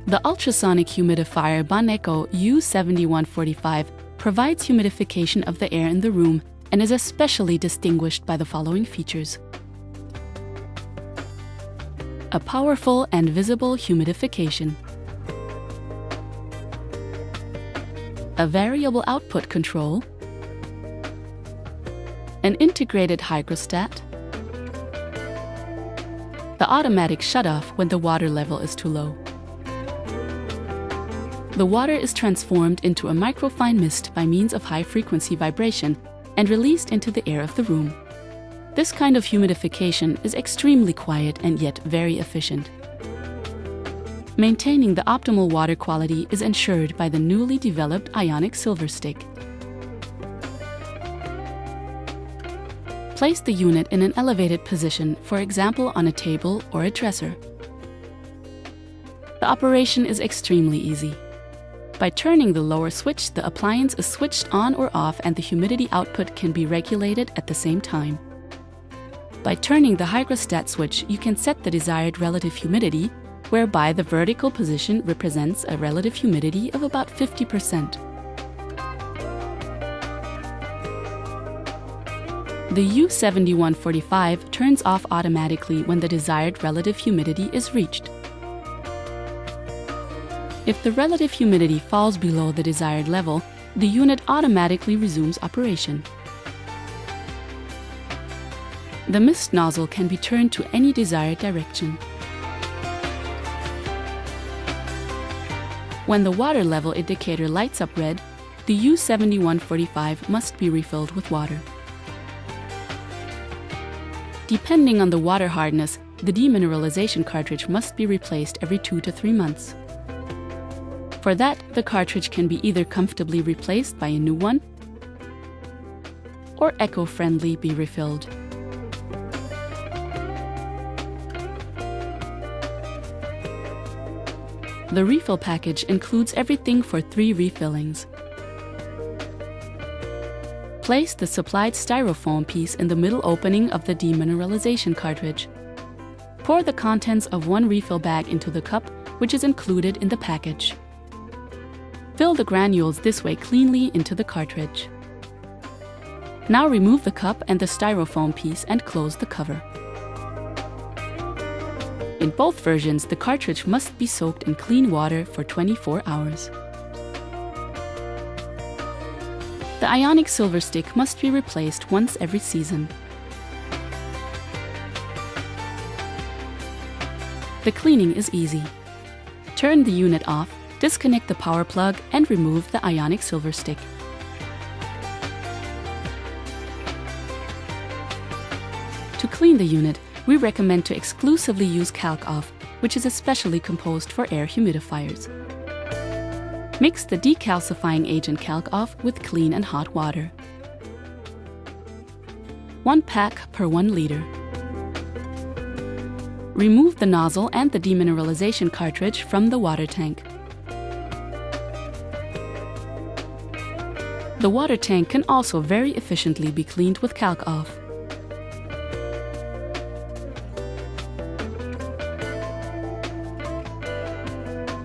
The Ultrasonic Humidifier BONECO U7145 provides humidification of the air in the room and is especially distinguished by the following features: a powerful and visible humidification, a variable output control, an integrated hygrostat, the automatic shutoff when the water level is too low. The water is transformed into a microfine mist by means of high-frequency vibration and released into the air of the room. This kind of humidification is extremely quiet and yet very efficient. Maintaining the optimal water quality is ensured by the newly developed ionic silver stick. Place the unit in an elevated position, for example on a table or a dresser. The operation is extremely easy. By turning the lower switch, the appliance is switched on or off and the humidity output can be regulated at the same time. By turning the hygrostat switch, you can set the desired relative humidity, whereby the vertical position represents a relative humidity of about 50%. The U7145 turns off automatically when the desired relative humidity is reached. If the relative humidity falls below the desired level, the unit automatically resumes operation. The mist nozzle can be turned to any desired direction. When the water level indicator lights up red, the U7145 must be refilled with water. Depending on the water hardness, the demineralization cartridge must be replaced every 2 to 3 months. For that, the cartridge can be either comfortably replaced by a new one or eco-friendly be refilled. The refill package includes everything for 3 refillings. Place the supplied styrofoam piece in the middle opening of the demineralization cartridge. Pour the contents of 1 refill bag into the cup, which is included in the package. Fill the granules this way cleanly into the cartridge. Now remove the cup and the styrofoam piece and close the cover. In both versions, the cartridge must be soaked in clean water for 24 hours. The ionic silver stick must be replaced once every season. The cleaning is easy. Turn the unit off, disconnect the power plug and remove the ionic silver stick. To clean the unit, we recommend to exclusively use Calc Off, which is especially composed for air humidifiers. Mix the decalcifying agent Calc Off with clean and hot water. 1 pack per 1 liter. Remove the nozzle and the demineralization cartridge from the water tank. The water tank can also very efficiently be cleaned with Calc Off.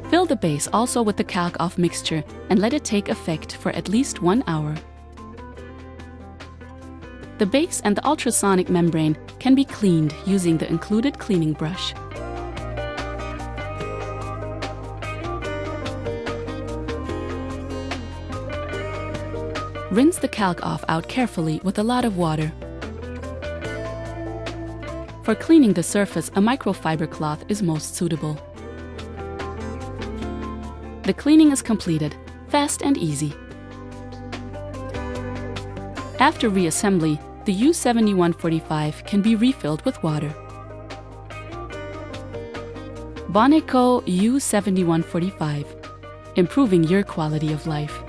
Fill the base also with the Calc Off mixture and let it take effect for at least 1 hour. The base and the ultrasonic membrane can be cleaned using the included cleaning brush. Rinse the Calc Off out carefully with a lot of water. For cleaning the surface, a microfiber cloth is most suitable. The cleaning is completed, fast and easy. After reassembly, the U7145 can be refilled with water. BONECO U7145, improving your quality of life.